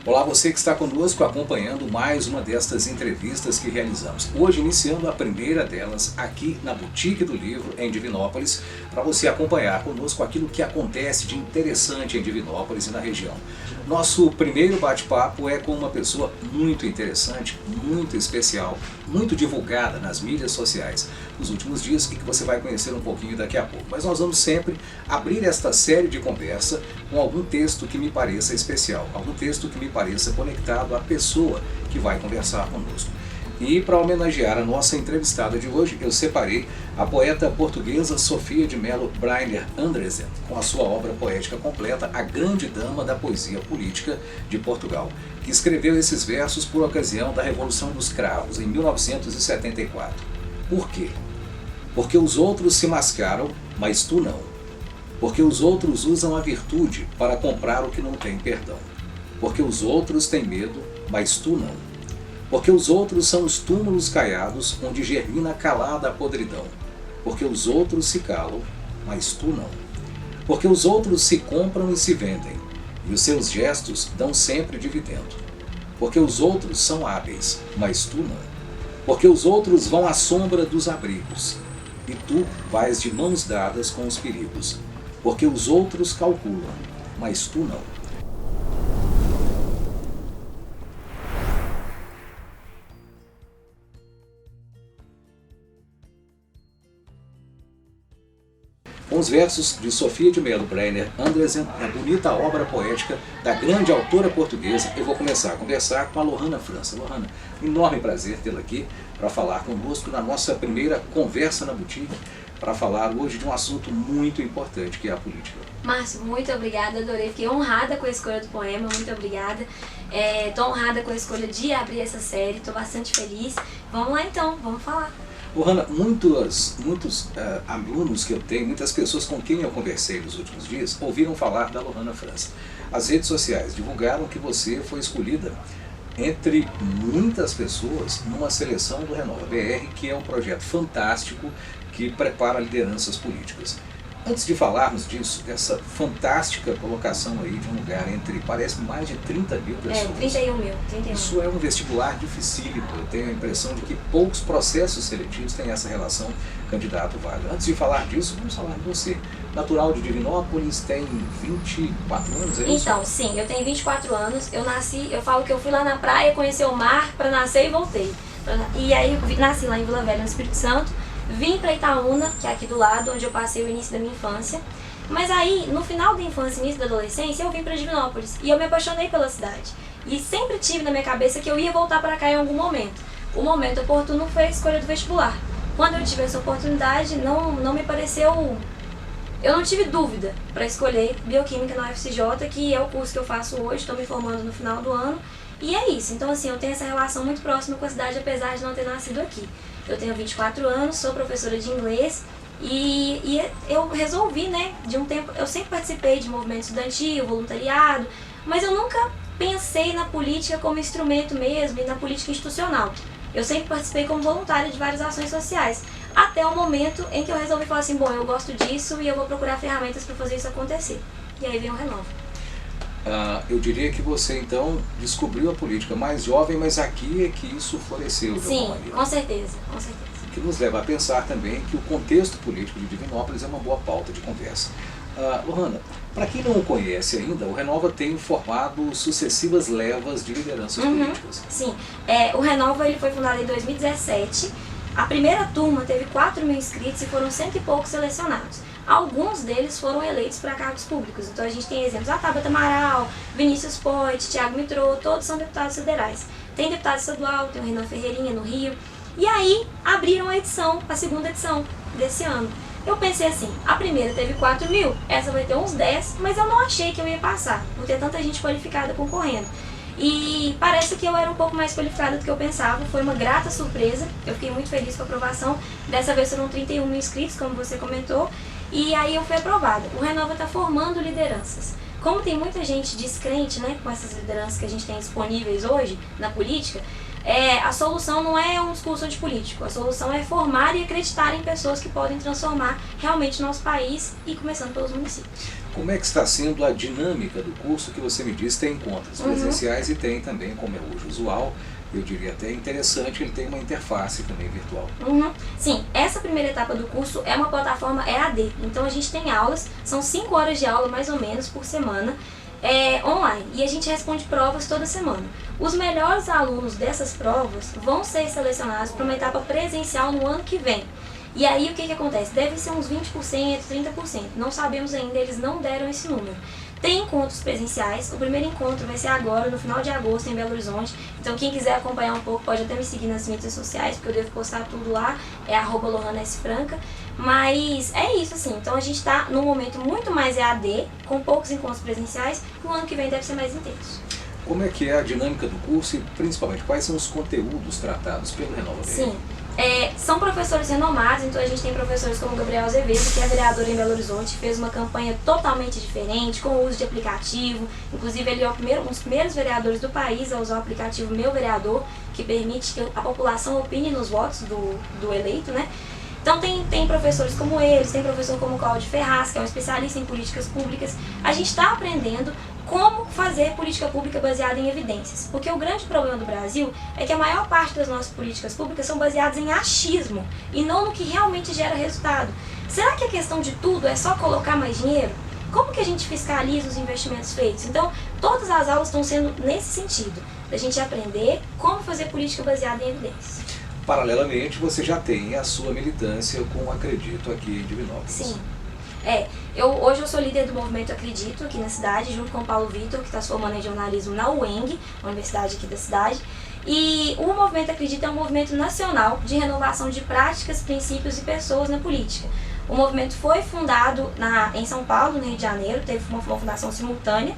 Olá, você que está conosco acompanhando mais uma destas entrevistas que realizamos. Hoje iniciando a primeira delas aqui na Boutique do Livro em Divinópolis, para você acompanhar conosco aquilo que acontece de interessante em Divinópolis e na região. Nosso primeiro bate-papo é com uma pessoa muito interessante, muito especial, muito divulgada nas mídias sociais nos últimos dias e que você vai conhecer um pouquinho daqui a pouco. Mas nós vamos sempre abrir esta série de conversa com algum texto que me pareça especial, algum texto que me pareça conectado à pessoa que vai conversar conosco. E para homenagear a nossa entrevistada de hoje, eu separei a poeta portuguesa Sofia de Mello Breyner Andresen, com a sua obra poética completa, A Grande Dama da Poesia Política de Portugal, que escreveu esses versos por ocasião da Revolução dos Cravos, em 1974. Por quê? Porque os outros se mascaram, mas tu não. Porque os outros usam a virtude para comprar o que não tem perdão. Porque os outros têm medo, mas tu não. Porque os outros são os túmulos caiados onde germina calada a podridão. Porque os outros se calam, mas tu não. Porque os outros se compram e se vendem, e os seus gestos dão sempre dividendo. Porque os outros são hábeis, mas tu não. Porque os outros vão à sombra dos abrigos, e tu vais de mãos dadas com os perigos. Porque os outros calculam, mas tu não. Com os versos de Sofia de Mello Breyner Andresen, a bonita obra poética da grande autora portuguesa, eu vou começar a conversar com a Lohana França. Lohana, um enorme prazer tê-la aqui para falar conosco na nossa primeira conversa na Boutique, para falar hoje de um assunto muito importante, que é a política. Márcio, muito obrigada, adorei, fiquei honrada com a escolha do poema, muito obrigada. Estou honrada com a escolha de abrir essa série, estou bastante feliz. Vamos lá então, vamos falar. Lohana, muitos alunos que eu tenho, muitas pessoas com quem eu conversei nos últimos dias, ouviram falar da Lohana França. As redes sociais divulgaram que você foi escolhida entre muitas pessoas numa seleção do Renova BR, que é um projeto fantástico que prepara lideranças políticas. Antes de falarmos disso, dessa fantástica colocação aí de um lugar entre, parece, mais de 30 mil pessoas. 31 mil. Isso é um vestibular dificílimo. Eu tenho a impressão de que poucos processos seletivos têm essa relação candidato-vaga. Antes de falar disso, vamos falar de você. Natural de Divinópolis, tem 24 anos, é isso? Então, sim, eu tenho 24 anos. Eu falo que eu fui lá na praia, conhecer o mar para nascer e voltei. E aí nasci lá em Vila Velha, no Espírito Santo. Vim para Itaúna, que é aqui do lado, onde eu passei o início da minha infância. Mas aí, no final da infância e início da adolescência, eu vim para Divinópolis. E eu me apaixonei pela cidade. E sempre tive na minha cabeça que eu ia voltar para cá em algum momento. O momento oportuno foi a escolha do vestibular. Quando eu tive essa oportunidade, não me pareceu... Eu não tive dúvida para escolher Bioquímica na UFCJ, que é o curso que eu faço hoje, estou me formando no final do ano. E é isso. Então, assim, eu tenho essa relação muito próxima com a cidade, apesar de não ter nascido aqui. Eu tenho 24 anos, sou professora de inglês e eu resolvi, né, de um tempo... Eu sempre participei de movimento estudantil, voluntariado, mas eu nunca pensei na política como instrumento mesmo e na política institucional. Eu sempre participei como voluntária de várias ações sociais, até o momento em que eu resolvi falar assim, bom, eu gosto disso e eu vou procurar ferramentas para fazer isso acontecer. E aí vem o Renova. Eu diria que você, então, descobriu a política mais jovem, mas aqui é que isso floresceu de alguma maneira. Sim, com certeza, com certeza. O que nos leva a pensar também que o contexto político de Divinópolis é uma boa pauta de conversa. Lohana, para quem não o conhece ainda, o Renova tem formado sucessivas levas de lideranças políticas. Sim, o Renova ele foi fundado em 2017. A primeira turma teve 4 mil inscritos e foram 100 e poucos selecionados. Alguns deles foram eleitos para cargos públicos. Então a gente tem exemplos, a Tabata Amaral, Vinícius Poit, Thiago Mitrô, todos são deputados federais. Tem deputado estadual, tem o Renan Ferreirinha no Rio. E aí abriram a segunda edição desse ano. Eu pensei assim, a primeira teve 4 mil, essa vai ter uns 10, mas eu não achei que eu ia passar, por ter tanta gente qualificada concorrendo. E parece que eu era um pouco mais qualificada do que eu pensava, foi uma grata surpresa, eu fiquei muito feliz com a aprovação. Dessa vez foram 31 mil inscritos, como você comentou, e aí eu fui aprovada. O Renova está formando lideranças. Como tem muita gente descrente, né, com essas lideranças que a gente tem disponíveis hoje na política, a solução não é um discurso antipolítico, a solução é formar e acreditar em pessoas que podem transformar realmente o nosso país, e começando pelos municípios. Como é que está sendo a dinâmica do curso que você me disse? Tem encontros presenciais e tem também, como é hoje usual, eu diria até interessante, ele tem uma interface também virtual. Sim, essa primeira etapa do curso é uma plataforma EAD, então a gente tem aulas, são 5 horas de aula mais ou menos por semana, online, e a gente responde provas toda semana. Os melhores alunos dessas provas vão ser selecionados para uma etapa presencial no ano que vem. E aí o que acontece? Deve ser uns 20%, 30%, não sabemos ainda, eles não deram esse número. Tem encontros presenciais, o primeiro encontro vai ser agora, no final de agosto, em Belo Horizonte. Então quem quiser acompanhar um pouco pode até me seguir nas mídias sociais, porque eu devo postar tudo lá, é @LohanaSFranca. Mas é isso assim, então a gente está num momento muito mais EAD, com poucos encontros presenciais, e o ano que vem deve ser mais intenso. Como é que é a dinâmica do curso e principalmente quais são os conteúdos tratados pelo Renova BR? Sim. São professores renomados, então a gente tem professores como Gabriel Azevedo, que é vereador em Belo Horizonte, fez uma campanha totalmente diferente, com o uso de aplicativo. Inclusive ele é um dos primeiros vereadores do país a usar o aplicativo Meu Vereador, que permite que a população opine nos votos do eleito, né? Então tem professores como eles, tem professor como Cláudio Ferraz, que é um especialista em políticas públicas. A gente está aprendendo como fazer política pública baseada em evidências. Porque o grande problema do Brasil é que a maior parte das nossas políticas públicas são baseadas em achismo e não no que realmente gera resultado. Será que a questão de tudo é só colocar mais dinheiro? Como que a gente fiscaliza os investimentos feitos? Então, todas as aulas estão sendo nesse sentido, da gente aprender como fazer política baseada em evidências. Paralelamente, você já tem a sua militância com o Acredito aqui em Divinópolis. Sim. Hoje eu sou líder do movimento Acredito aqui na cidade, junto com o Paulo Vitor, que está se formando em jornalismo na UENG, a universidade aqui da cidade. E o movimento Acredito é um movimento nacional de renovação de práticas, princípios e pessoas na política. O movimento foi fundado em São Paulo, no Rio de Janeiro, teve uma fundação simultânea.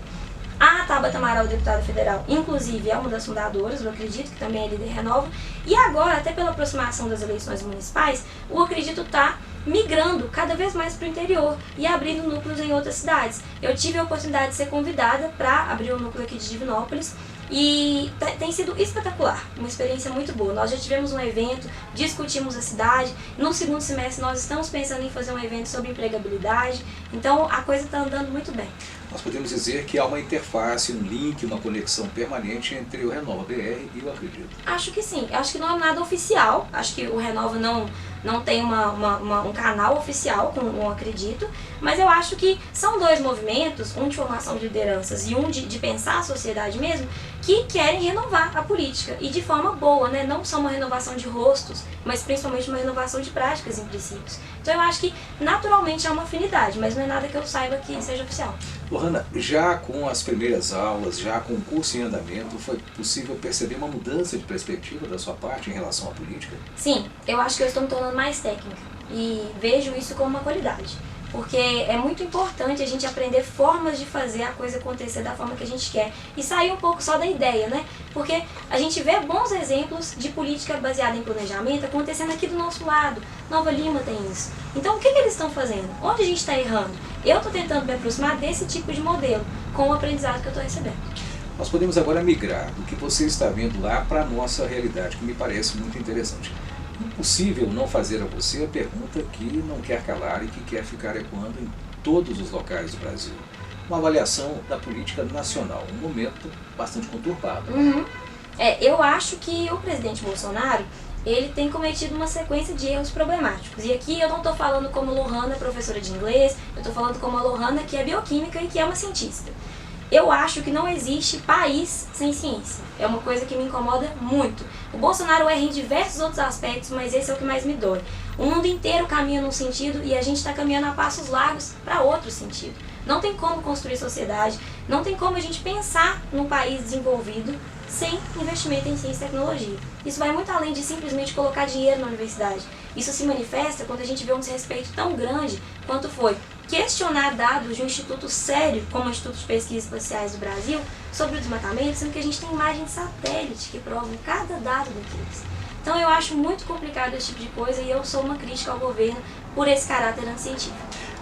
A Tabata Amaral, deputada federal, inclusive é uma das fundadoras do Acredito, que também é líder Renova. E agora, até pela aproximação das eleições municipais, o Acredito está migrando cada vez mais para o interior e abrindo núcleos em outras cidades. Eu tive a oportunidade de ser convidada para abrir um núcleo aqui de Divinópolis e tem sido espetacular, uma experiência muito boa. Nós já tivemos um evento, discutimos a cidade, no segundo semestre nós estamos pensando em fazer um evento sobre empregabilidade, então a coisa está andando muito bem. Nós podemos dizer que há uma interface, um link, uma conexão permanente entre o Renova BR e o Acredito. Acho que sim, acho que não é nada oficial, acho que o Renova não tem um canal oficial com o Acredito, mas eu acho que são dois movimentos, um de formação de lideranças e um de pensar a sociedade mesmo, que querem renovar a política e de forma boa, né? Não só uma renovação de rostos, mas principalmente uma renovação de práticas e princípios. Então eu acho que naturalmente há uma afinidade, mas não é nada que eu saiba que seja oficial. Lohana, já com as primeiras aulas, já com o curso em andamento, foi possível perceber uma mudança de perspectiva da sua parte em relação à política? Sim, eu acho que eu estou me tornando mais técnica e vejo isso como uma qualidade. Porque é muito importante a gente aprender formas de fazer a coisa acontecer da forma que a gente quer. E sair um pouco só da ideia, né? Porque a gente vê bons exemplos de política baseada em planejamento acontecendo aqui do nosso lado. Nova Lima tem isso. Então o que eles estão fazendo? Onde a gente está errando? Eu estou tentando me aproximar desse tipo de modelo, com o aprendizado que eu estou recebendo. Nós podemos agora migrar do que você está vendo lá para a nossa realidade, que me parece muito interessante. Impossível não fazer a você a pergunta que não quer calar e que quer ficar ecoando em todos os locais do Brasil. Uma avaliação da política nacional, um momento bastante conturbado. Eu acho que o presidente Bolsonaro, ele tem cometido uma sequência de erros problemáticos. E aqui eu não estou falando como Lohana, professora de inglês, eu estou falando como a Lohana, que é bioquímica e que é uma cientista. Eu acho que não existe país sem ciência. É uma coisa que me incomoda muito. O Bolsonaro erra em diversos outros aspectos, mas esse é o que mais me dói. O mundo inteiro caminha num sentido e a gente está caminhando a passos largos para outro sentido. Não tem como construir sociedade, não tem como a gente pensar num país desenvolvido sem investimento em ciência e tecnologia. Isso vai muito além de simplesmente colocar dinheiro na universidade. Isso se manifesta quando a gente vê um desrespeito tão grande quanto foi questionar dados de um instituto sério, como o Instituto de Pesquisas Espaciais do Brasil, sobre o desmatamento, sendo que a gente tem imagens de satélite que provam cada dado daqueles. Então eu acho muito complicado esse tipo de coisa e eu sou uma crítica ao governo por esse caráter anticientífico.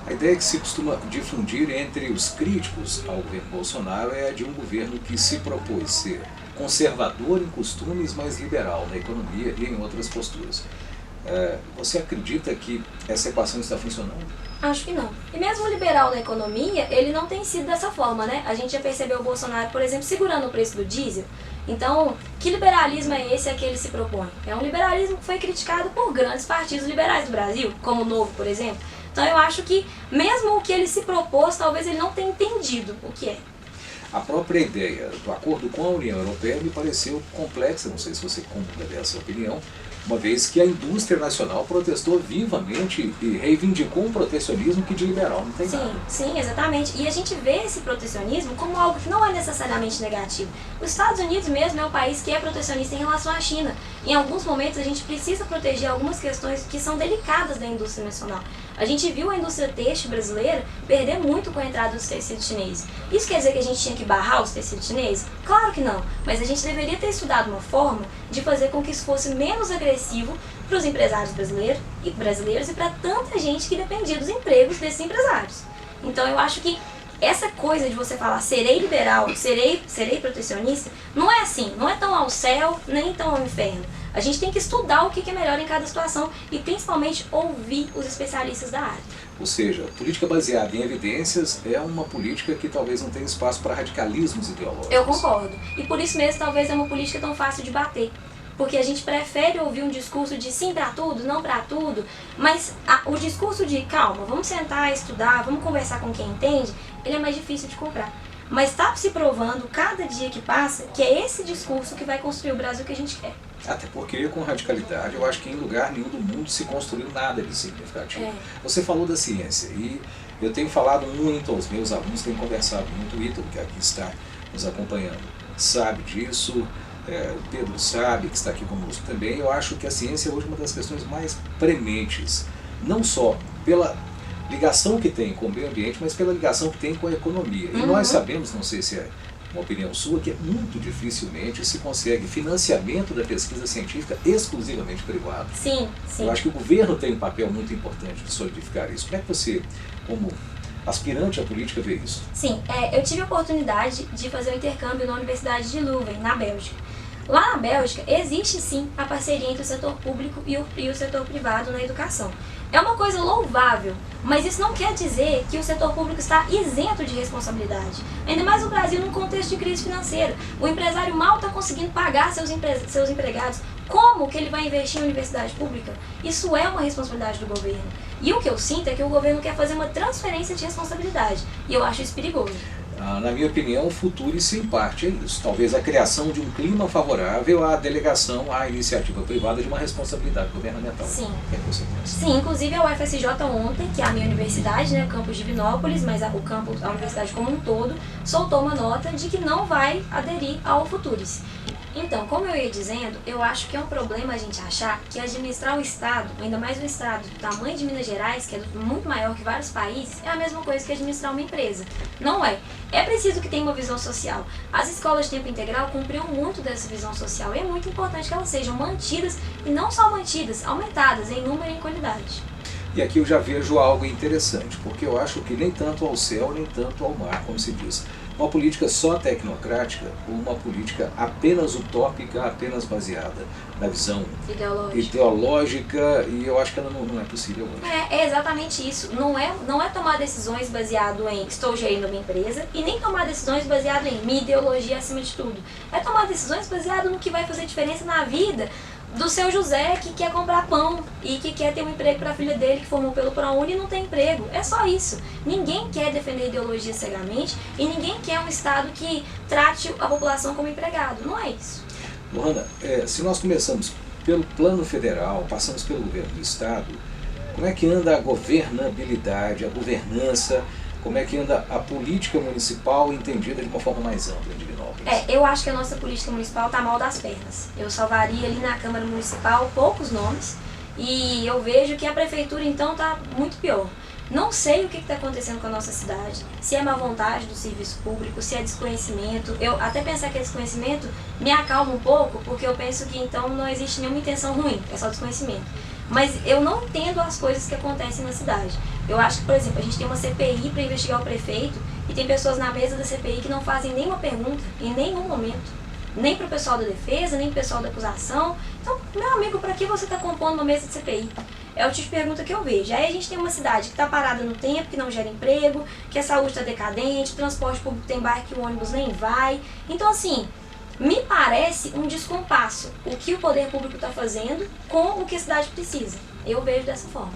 A ideia que se costuma difundir entre os críticos ao governo Bolsonaro é a de um governo que se propôs ser conservador em costumes, mas liberal na economia e em outras posturas. Você acredita que essa equação está funcionando? Acho que não. E mesmo o liberal na economia, ele não tem sido dessa forma, né? A gente já percebeu o Bolsonaro, por exemplo, segurando o preço do diesel. Então, que liberalismo é esse a que ele se propõe? É um liberalismo que foi criticado por grandes partidos liberais do Brasil, como o Novo, por exemplo. Então eu acho que mesmo o que ele se propôs, talvez ele não tenha entendido o que é. A própria ideia do acordo com a União Europeia me pareceu complexa, não sei se você compartilha dessa opinião, uma vez que a indústria nacional protestou vivamente e reivindicou um protecionismo que de liberal não tem nada. Sim, exatamente. E a gente vê esse protecionismo como algo que não é necessariamente negativo. Os Estados Unidos mesmo é um país que é protecionista em relação à China. Em alguns momentos a gente precisa proteger algumas questões que são delicadas da indústria nacional. A gente viu a indústria têxtil brasileira perder muito com a entrada dos tecidos chineses. Isso quer dizer que a gente tinha que barrar os tecidos chineses? Claro que não, mas a gente deveria ter estudado uma forma de fazer com que isso fosse menos agressivo para os empresários brasileiros e para tanta gente que dependia dos empregos desses empresários. Então eu acho que essa coisa de você falar serei liberal, serei protecionista, não é assim, não é tão ao céu nem tão ao inferno. A gente tem que estudar o que é melhor em cada situação e principalmente ouvir os especialistas da área. Ou seja, política baseada em evidências é uma política que talvez não tenha espaço para radicalismos ideológicos. Eu concordo. E por isso mesmo talvez é uma política tão fácil de bater. Porque a gente prefere ouvir um discurso de sim para tudo, não para tudo, mas o discurso de calma, vamos sentar, estudar, vamos conversar com quem entende, ele é mais difícil de comprar. Mas está se provando, cada dia que passa, que é esse discurso que vai construir o Brasil que a gente quer. Até porque, com radicalidade, eu acho que em lugar nenhum do mundo se construiu nada de significativo. Você falou da ciência e eu tenho falado muito aos meus alunos, tenho conversado muito, o Ítalo, que aqui está nos acompanhando, sabe disso, o Pedro sabe, que está aqui conosco também. Eu acho que a ciência é hoje uma das questões mais prementes, não só pela ligação que tem com o meio ambiente, mas pela ligação que tem com a economia. E nós sabemos, não sei se é uma opinião sua, que muito dificilmente se consegue financiamento da pesquisa científica exclusivamente privado. Sim. Eu acho que o governo tem um papel muito importante de solidificar isso. Como é que você, como aspirante à política, vê isso? Sim, eu tive a oportunidade de fazer um intercâmbio na Universidade de Leuven, na Bélgica. Lá na Bélgica existe sim a parceria entre o setor público e o setor privado na educação. É uma coisa louvável, mas isso não quer dizer que o setor público está isento de responsabilidade. Ainda mais no Brasil, num contexto de crise financeira. O empresário mal está conseguindo pagar seus empregados. Como que ele vai investir em universidade pública? Isso é uma responsabilidade do governo. E o que eu sinto é que o governo quer fazer uma transferência de responsabilidade. E eu acho isso perigoso. Na minha opinião, o futuro, isso em parte é isso. Talvez a criação de um clima favorável à delegação, à iniciativa privada de uma responsabilidade governamental. Sim. O que é que você pensa? Sim, inclusive a UFSJ ontem, que é a minha universidade, né, o campus de Divinópolis, mas a universidade como um todo, soltou uma nota de que não vai aderir ao Futuris. Então, como eu ia dizendo, eu acho que é um problema a gente achar que administrar o Estado, ainda mais um Estado do tamanho de Minas Gerais, que é muito maior que vários países, é a mesma coisa que administrar uma empresa. Não é. É preciso que tenha uma visão social. As escolas de tempo integral cumpriram muito dessa visão social e é muito importante que elas sejam mantidas, e não só mantidas, aumentadas em número e em qualidade. E aqui eu já vejo algo interessante, porque eu acho que nem tanto ao céu, nem tanto ao mar, como se diz. Uma política só tecnocrática ou uma política apenas utópica, apenas baseada na visão ideológica, e eu acho que ela não é possível hoje. É exatamente isso. Não é tomar decisões baseado em estou gerindo uma empresa e nem tomar decisões baseado em minha ideologia acima de tudo. É tomar decisões baseado no que vai fazer diferença na vida do seu José, que quer comprar pão e que quer ter um emprego para a filha dele que formou pelo ProUni e não tem emprego. É só isso. Ninguém quer defender ideologia cegamente e ninguém quer um Estado que trate a população como empregado. Não é isso. Lohana, se nós começamos pelo plano federal, passamos pelo governo do Estado, como é que anda a governabilidade, a governança, como é que anda a política municipal entendida de uma forma mais ampla em Divinópolis? Eu acho que a nossa política municipal está mal das pernas. Eu salvaria ali na Câmara Municipal poucos nomes e eu vejo que a prefeitura então está muito pior. Não sei o que está acontecendo com a nossa cidade, se é má vontade do serviço público, se é desconhecimento. Eu até pensar que é desconhecimento me acalma um pouco, porque eu penso que então não existe nenhuma intenção ruim, é só desconhecimento. Mas eu não entendo as coisas que acontecem na cidade. Eu acho que, por exemplo, a gente tem uma CPI para investigar o prefeito e tem pessoas na mesa da CPI que não fazem nenhuma pergunta em nenhum momento. nem para o pessoal da defesa, nem para o pessoal da acusação. Então, meu amigo, para que você está compondo uma mesa de CPI? É o tipo de pergunta que eu vejo. Aí a gente tem uma cidade que está parada no tempo, que não gera emprego, que a saúde está decadente, o transporte público tem bairro que o ônibus nem vai. Então, assim, me parece um descompasso o que o poder público está fazendo com o que a cidade precisa. Eu vejo dessa forma.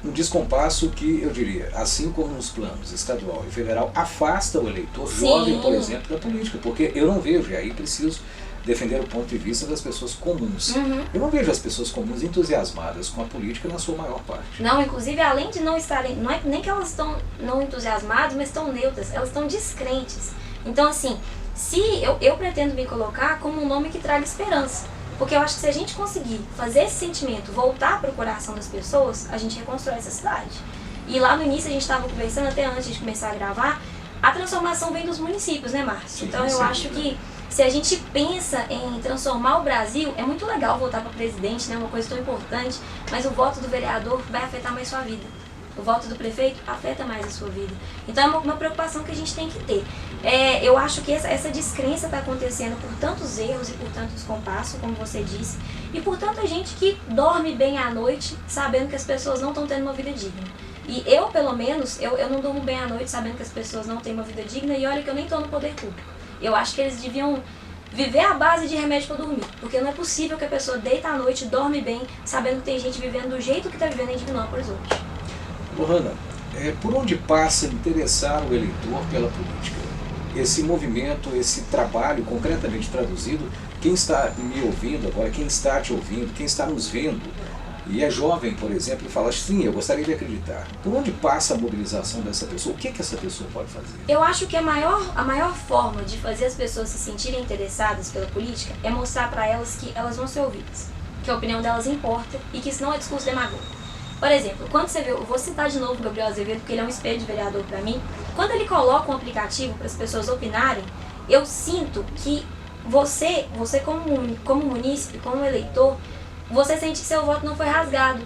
Um descompasso que, eu diria, assim como nos planos estadual e federal, afasta o eleitor jovem, por exemplo, da política. Porque eu não vejo, e aí preciso defender o ponto de vista das pessoas comuns. Eu não vejo as pessoas comuns entusiasmadas com a política na sua maior parte. Não, inclusive, além de não estarem, não é nem que elas estão não entusiasmadas, mas estão neutras, elas estão descrentes. Então, assim, se eu pretendo me colocar como um nome que traga esperança. Porque eu acho que se a gente conseguir fazer esse sentimento voltar para o coração das pessoas, a gente reconstrói essa cidade. E lá no início a gente estava conversando, até antes de começar a gravar, a transformação vem dos municípios, né, Márcio? Então eu acho que se a gente pensa em transformar o Brasil, é muito legal votar para presidente, né, uma coisa tão importante, mas o voto do vereador vai afetar mais sua vida. O voto do prefeito afeta mais a sua vida. Então é uma preocupação que a gente tem que ter. Eu acho que essa descrença está acontecendo por tantos erros e por tantos compassos, como você disse, e por tanta gente que dorme bem à noite sabendo que as pessoas não estão tendo uma vida digna. E eu, pelo menos, eu não durmo bem à noite sabendo que as pessoas não têm uma vida digna, e olha que eu nem estou no poder público. Eu acho que eles deviam viver à base de remédio para dormir, porque não é possível que a pessoa deita à noite e dorme bem sabendo que tem gente vivendo do jeito que está vivendo em Divinópolis hoje. Lohana, por onde passa interessar o eleitor pela política? Esse movimento, esse trabalho concretamente traduzido, quem está me ouvindo agora, quem está te ouvindo, quem está nos vendo, e é jovem, por exemplo, e fala, sim, eu gostaria de acreditar. Por onde passa a mobilização dessa pessoa? O que essa pessoa pode fazer? Eu acho que a maior forma de fazer as pessoas se sentirem interessadas pela política é mostrar para elas que elas vão ser ouvidas, que a opinião delas importa e que isso não é discurso demagogo. Por exemplo, quando você vê, eu vou citar de novo o Gabriel Azevedo, porque ele é um espelho de vereador para mim, quando ele coloca um aplicativo para as pessoas opinarem, eu sinto que você como munícipe, como eleitor, você sente que seu voto não foi rasgado.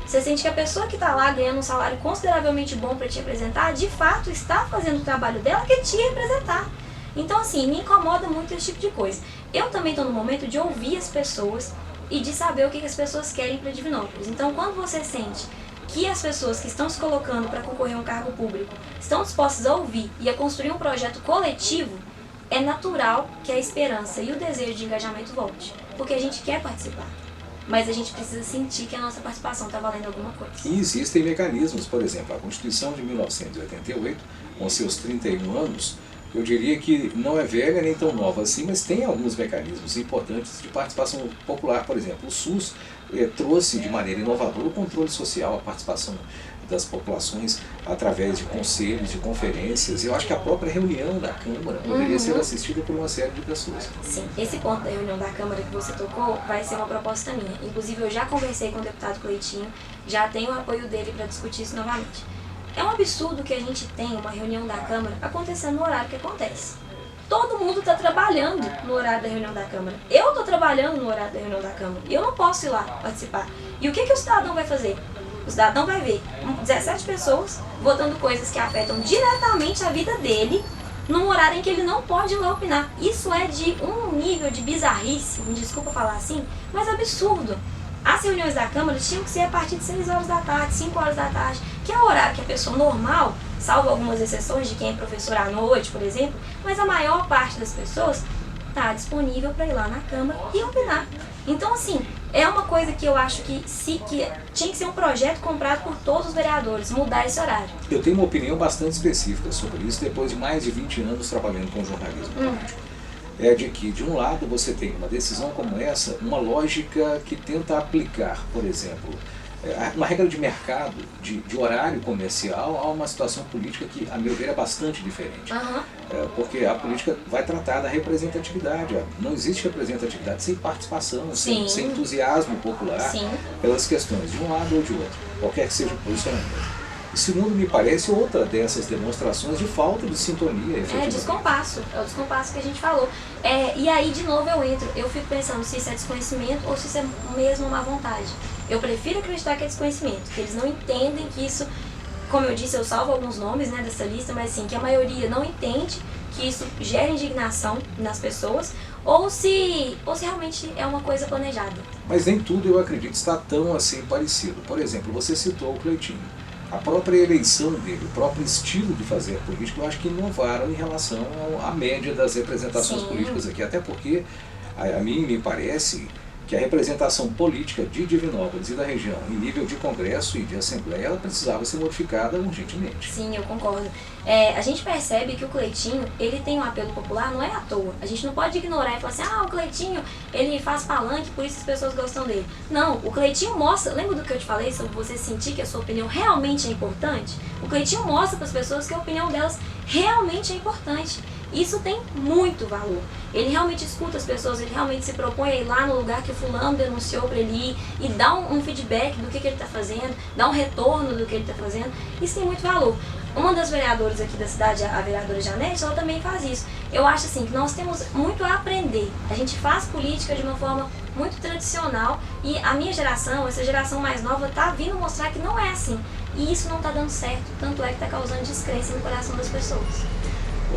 Você sente que a pessoa que está lá ganhando um salário consideravelmente bom para te representar, de fato está fazendo o trabalho dela, que é te representar. Então, assim, me incomoda muito esse tipo de coisa. Eu também estou no momento de ouvir as pessoas e de saber o que as pessoas querem para Divinópolis. Então, quando você sente que as pessoas que estão se colocando para concorrer a um cargo público estão dispostas a ouvir e a construir um projeto coletivo, é natural que a esperança e o desejo de engajamento volte, porque a gente quer participar. Mas a gente precisa sentir que a nossa participação está valendo alguma coisa. E existem mecanismos, por exemplo, a Constituição de 1988, com seus 31 anos, eu diria que não é velha nem tão nova assim, mas tem alguns mecanismos importantes de participação popular. Por exemplo, o SUS trouxe de maneira inovadora o controle social, a participação das populações através de conselhos, de conferências. Eu acho que a própria reunião da Câmara poderia ser assistida por uma série de pessoas. Sim, esse ponto da reunião da Câmara que você tocou vai ser uma proposta minha. Inclusive, eu já conversei com o deputado Cleitinho, já tenho o apoio dele para discutir isso novamente. É um absurdo que a gente tenha uma reunião da Câmara acontecendo no horário que acontece. Todo mundo está trabalhando no horário da reunião da Câmara. Eu estou trabalhando no horário da reunião da Câmara. Eu não posso ir lá participar. E o que o cidadão vai fazer? O cidadão vai ver 17 pessoas votando coisas que afetam diretamente a vida dele num horário em que ele não pode ir lá opinar. Isso é de um nível de bizarrice, me desculpa falar assim, mas absurdo. As reuniões da Câmara tinham que ser a partir de 6 horas da tarde, 5 horas da tarde, que é o horário que a pessoa normal, salvo algumas exceções de quem é professor à noite, por exemplo, mas a maior parte das pessoas está disponível para ir lá na Câmara e opinar. Então, assim, é uma coisa que eu acho que tinha que ser um projeto comprado por todos os vereadores, mudar esse horário. Eu tenho uma opinião bastante específica sobre isso, depois de mais de 20 anos trabalhando com jornalismo político. É de que, de um lado, você tem uma decisão como essa, uma lógica que tenta aplicar, por exemplo, uma regra de mercado, de horário comercial, a uma situação política que, a meu ver, é bastante diferente. Porque a política vai tratar da representatividade. Não existe representatividade sem participação, sem entusiasmo popular pelas questões de um lado ou de outro, qualquer que seja o posicionamento. E segundo, me parece, outra dessas demonstrações de falta de sintonia. É descompasso, é o descompasso que a gente falou. E aí, de novo, eu fico pensando se isso é desconhecimento ou se isso é mesmo má vontade. Eu prefiro acreditar que é desconhecimento, que eles não entendem que isso, como eu disse, eu salvo alguns nomes, né, dessa lista, mas assim, que a maioria não entende que isso gera indignação nas pessoas ou se realmente é uma coisa planejada. Mas nem tudo, eu acredito, está tão assim parecido. Por exemplo, você citou o Cleitinho. A própria eleição dele, o próprio estilo de fazer política, eu acho que inovaram em relação à média das representações Sim. políticas aqui. Até porque a mim me parece que a representação política de Divinópolis e da região em nível de congresso e de assembleia, ela precisava ser modificada urgentemente. Sim, eu concordo. A gente percebe que o Cleitinho, ele tem um apelo popular, não é à toa. A gente não pode ignorar e falar assim, o Cleitinho, ele faz palanque, por isso as pessoas gostam dele. Não, o Cleitinho mostra, lembra do que eu te falei sobre você sentir que a sua opinião realmente é importante? O Cleitinho mostra para as pessoas que a opinião delas realmente é importante. Isso tem muito valor. Ele realmente escuta as pessoas, ele realmente se propõe a ir lá no lugar que o fulano denunciou para ele ir e dá um feedback do que ele está fazendo, dá um retorno do que ele está fazendo. Isso tem muito valor. Uma das vereadoras aqui da cidade, a vereadora Janete, ela também faz isso. Eu acho assim que nós temos muito a aprender. A gente faz política de uma forma muito tradicional e a minha geração, essa geração mais nova, está vindo mostrar que não é assim. E isso não está dando certo, tanto é que está causando descrença no coração das pessoas.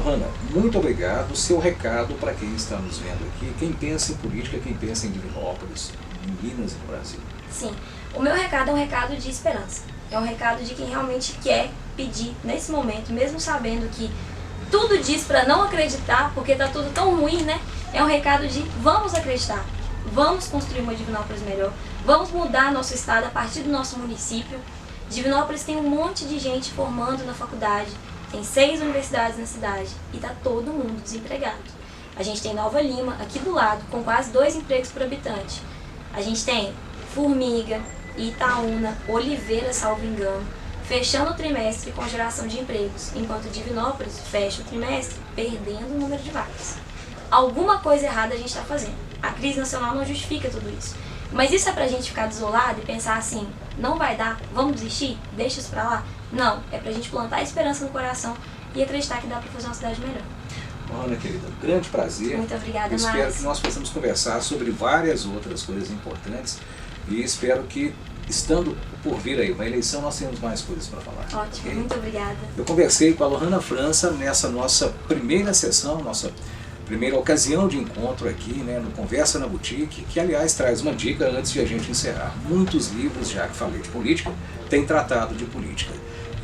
Hanna, muito obrigado. Seu recado para quem está nos vendo aqui, quem pensa em política, quem pensa em Divinópolis, em Minas e no Brasil. Sim, o meu recado é um recado de esperança. É um recado de quem realmente quer pedir nesse momento, mesmo sabendo que tudo diz para não acreditar, porque tá tudo tão ruim, né? É um recado de vamos acreditar, vamos construir uma Divinópolis melhor, vamos mudar nosso estado a partir do nosso município. Divinópolis tem um monte de gente formando na faculdade, tem 6 universidades na cidade e tá todo mundo desempregado. A gente tem Nova Lima, aqui do lado, com quase 2 empregos por habitante. A gente tem Formiga, Itaúna, Oliveira, salvo engano, fechando o trimestre com geração de empregos, enquanto Divinópolis fecha o trimestre perdendo o número de vagas. Alguma coisa errada a gente está fazendo. A crise nacional não justifica tudo isso. Mas isso é pra gente ficar desolado e pensar assim, não vai dar, vamos desistir, deixa isso pra lá? Não, é pra gente plantar esperança no coração e acreditar que dá pra fazer uma cidade melhor. Ana, querida, um grande prazer. Muito obrigada, Eu espero Marcos. que nós possamos conversar sobre várias outras coisas importantes e espero que, estando por vir aí uma eleição, nós tenhamos mais coisas para falar. Ótimo, Okay? muito obrigada. Eu conversei com a Lohana França nessa nossa primeira sessão, nossa primeira ocasião de encontro aqui, né, no Conversa na Boutique, que aliás traz uma dica antes de a gente encerrar. Muitos livros, já que falei de política, têm tratado de política.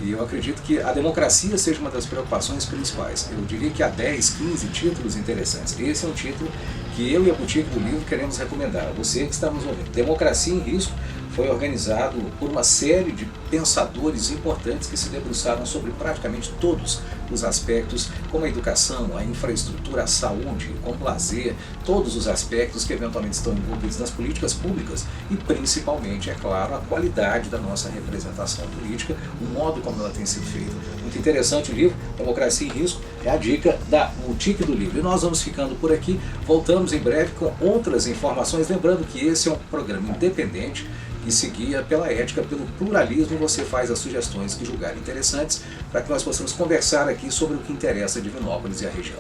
E eu acredito que a democracia seja uma das preocupações principais. Eu diria que há 10, 15 títulos interessantes. Esse é um título que eu e a Boutique do Livro queremos recomendar a você que está nos ouvindo. Democracia em Risco foi organizado por uma série de pensadores importantes que se debruçaram sobre praticamente todos os aspectos, como a educação, a infraestrutura, a saúde, como o lazer, todos os aspectos que eventualmente estão envolvidos nas políticas públicas e principalmente, é claro, a qualidade da nossa representação política, o modo como ela tem sido feita. Muito interessante o livro, Democracia em Risco, é a dica da Boutique do Livro. E nós vamos ficando por aqui, voltamos em breve com outras informações, lembrando que esse é um programa independente e se guia pela ética, pelo pluralismo, e você faz as sugestões que julgar interessantes para que nós possamos conversar aqui sobre o que interessa a Divinópolis e a região.